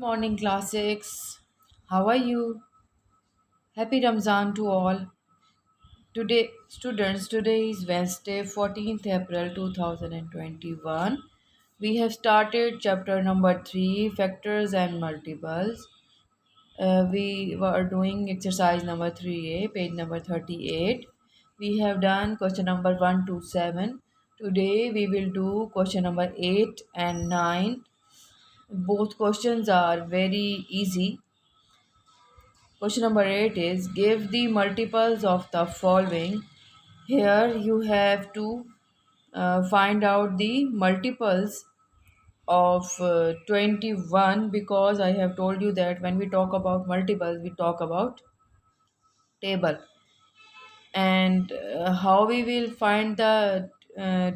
Morning, classics. How are you? Happy Ramzan to all. Today, students, today is Wednesday, 14th April 2021. We have started chapter number 3, Factors and Multiples. We were doing exercise number 3A, page number 38. We have done question number 1 to 7. Today, we will do question number 8 and 9. Both questions are very easy. Question number 8 is give the multiples of the following. Here you have to find out the multiples of 21 because I have told you that when we talk about multiples, we talk about table. And how we will find the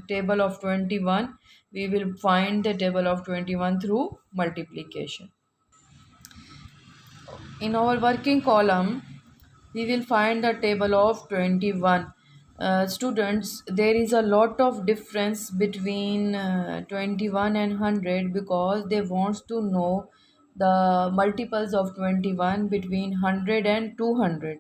table of 21? We will find the table of 21 through multiplication. In our working column, we will find the table of 21. Students, there is a lot of difference between 21 and 100 because they want to know the multiples of 21 between 100 and 200.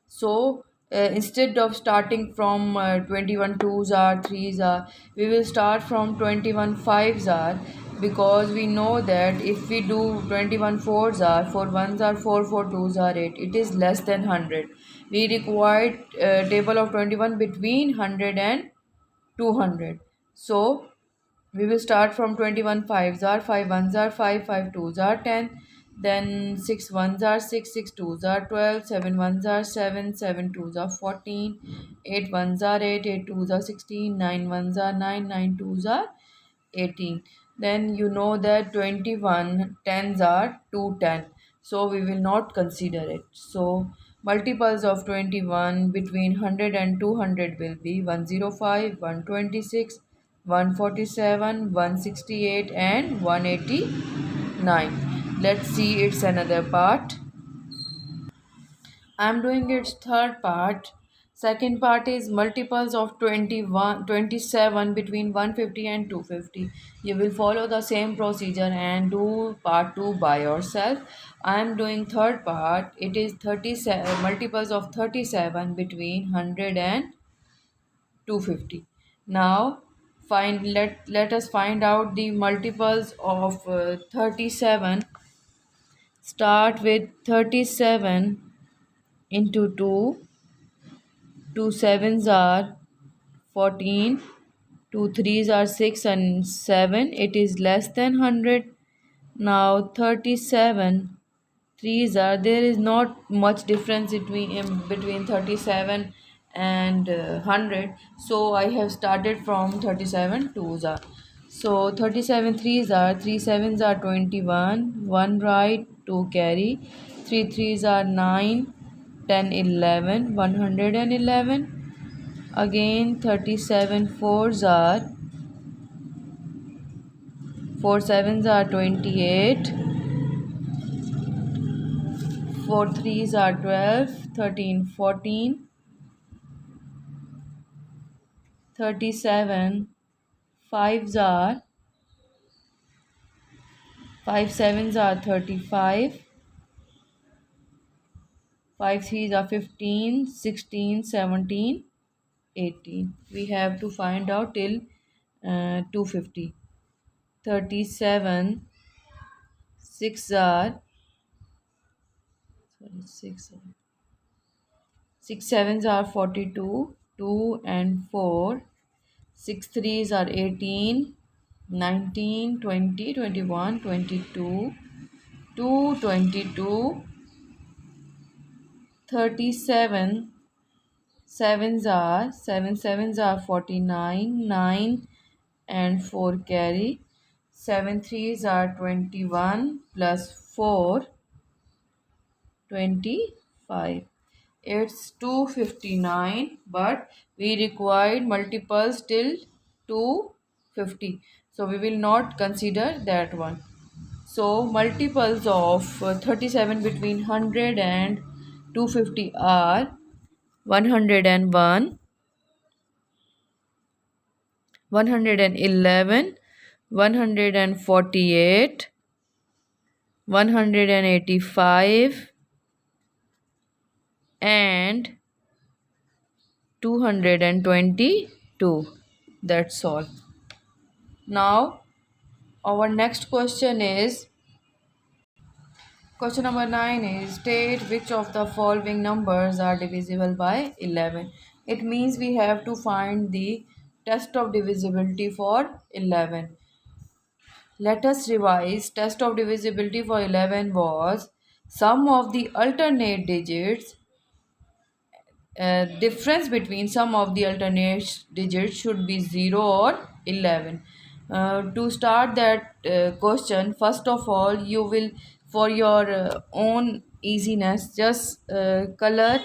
So instead of starting from 21 twos are threes are, we will start from 21 fives are, because we know that if we do 21 fours are, 4 ones are 4, 4 twos are 8, it is less than 100. We required table of 21 between 100 and 200. So we will start from 21 fives are 5 ones are 5, 5 twos are 10, then 6 ones are 6, 6 twos are 12, 7 ones are 7, 7 twos are 14, 8 ones are 8, 8 twos are 16, 9 ones are 9, 9 twos are 18. Then you know that 21 tens are 210, so we will not consider it. So multiples of 21 between 100 and 200 will be 105, 126, 147, 168 and 189. Let's see its another part. I'm doing its third part. Second part is multiples of 21, 27 between 150 and 250. You will follow the same procedure and do part 2 by yourself. I'm doing third part. It is 37 multiples of 37 between 100 and 250. Now let us find out the multiples of 37. Start with 37 into 2. 2 sevens are 14, 2 threes are 6 and 7. It is less than 100. Now 37 threes are, there is not much difference between 37 and 100. So I have started from 37 twos are. So 37 threes are, 3 sevens are 21, 1 right, 2 carry, 3 threes are 9, 10, 11, 111. Again 37 fours are, 4 sevens are 28, 4 threes are 12, 13, 14, 37 fives are, 5 sevens are 35, 5 threes are 15, 16, 17, 18. We have to find out till 250. 37 6 are, sorry, 6 sevens are 42, 2 and 4, 6 threes are 18, 19, 20, 21, 22, 2, 22, 37 sevens are, 7 sevens are 49, 9 and 4 carry, 7 threes are 21 plus 4, 25. It's 259, but we required multiples till 250. So we will not consider that one. So multiples of 37 between 100 and 250 are 101, 111, 148, 185 and 222. That's all. Now our next question is, question number 9 is, state which of the following numbers are divisible by 11. It means we have to find the test of divisibility for 11. Let us revise. Test of divisibility for 11 was sum of the alternate digits. Difference between sum of the alternate digits should be 0 or 11. To start that question, first of all, you will, for your own easiness, just color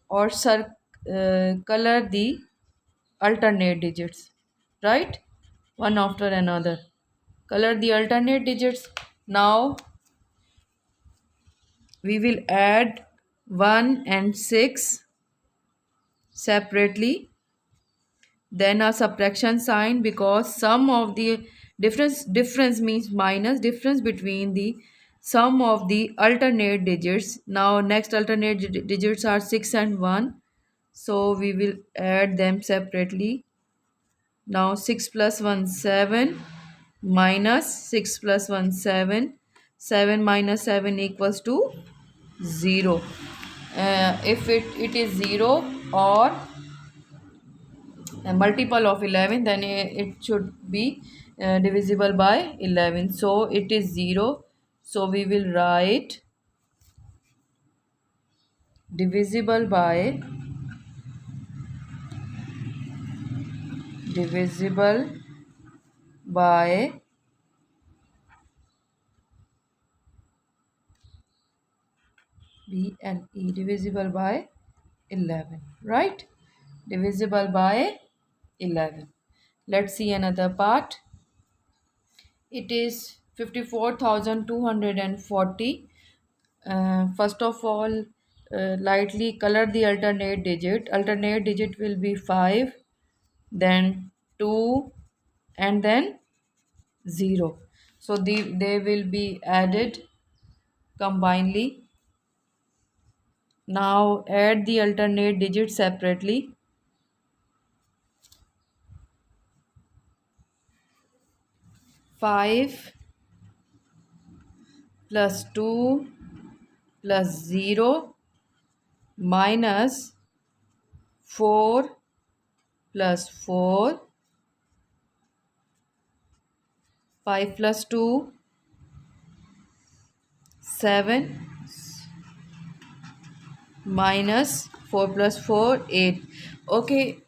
or color the alternate digits, right? One after another. Color the alternate digits. Now we will add 1 and 6 separately, then a subtraction sign, because sum of the difference means minus difference between the sum of the alternate digits. Now next alternate digits are 6 and 1, so we will add them separately. Now 6 plus 1 7, minus 6 plus 1 7, 7 minus 7 equals to 0. If it is 0 or a multiple of 11, then it should be divisible by 11. So it is 0, so we will write divisible by divisible by b and e, divisible by 11, right? Divisible by 11. Let's see another part. It is 54,240. First of all, lightly color the alternate digit. Alternate digit will be 5, then 2, and then 0. So they will be added combinedly. Now add the alternate digit separately. 5 plus 2 plus 0 minus 4 plus 4, 5 plus 2 7, minus 4 plus 4 8. Okay,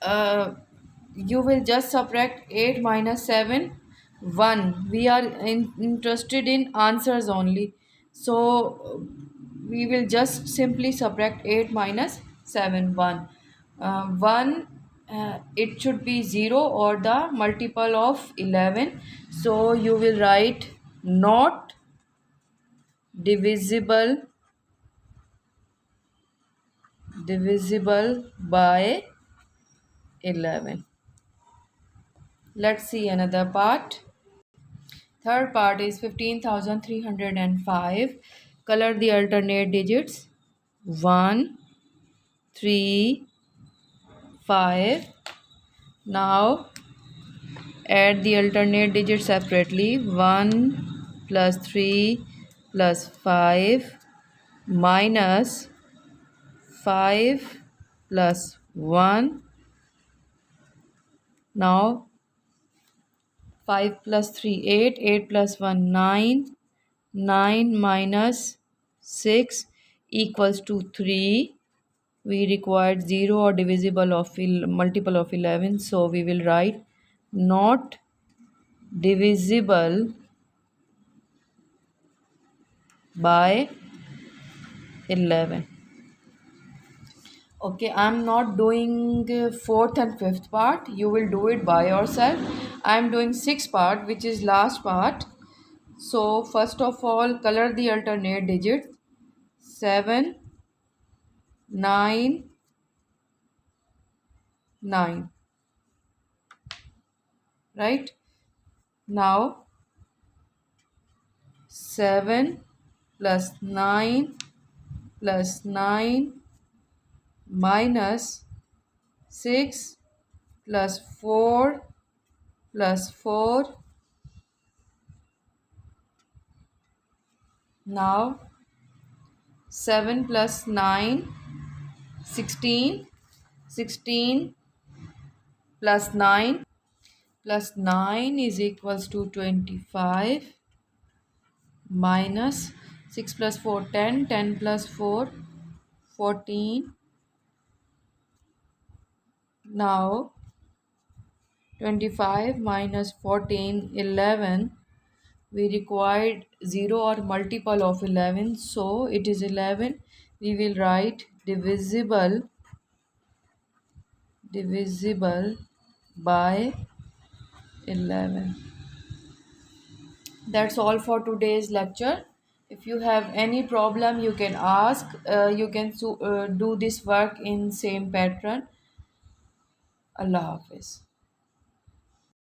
you will just subtract 8 minus 7 1. We are interested in answers only, so we will just simply subtract 8 minus 7 1. 1, it should be 0 or the multiple of 11, so you will write not divisible by 11. Let's see another part. Third part is 15,305. Color the alternate digits 1, 3, 5. Now add the alternate digits separately. 1 plus 3 plus 5 minus 5 plus 1. Now 5 plus 3 8, 8 plus 1 9, 9 minus 6 equals to 3. We required 0 or divisible of multiple of 11, so we will write not divisible by 11. Okay, I'm not doing fourth and fifth part. You will do it by yourself. I'm doing sixth part, which is last part. So first of all, color the alternate digits 7, 9, 9. Right? Now 7, plus 9 plus 9 minus 6 plus 4 plus 4. Now 7 plus 9, 16. 16 plus 9 is equals to 25 minus 6 plus 4, 10. 10 plus 4, 14. Now 25 minus 14, 11. We required 0 or multiple of 11, so it is 11. We will write divisible by 11. That's all for today's lecture. If you have any problem, you can ask. You can do this work in same pattern. Allah Hafiz.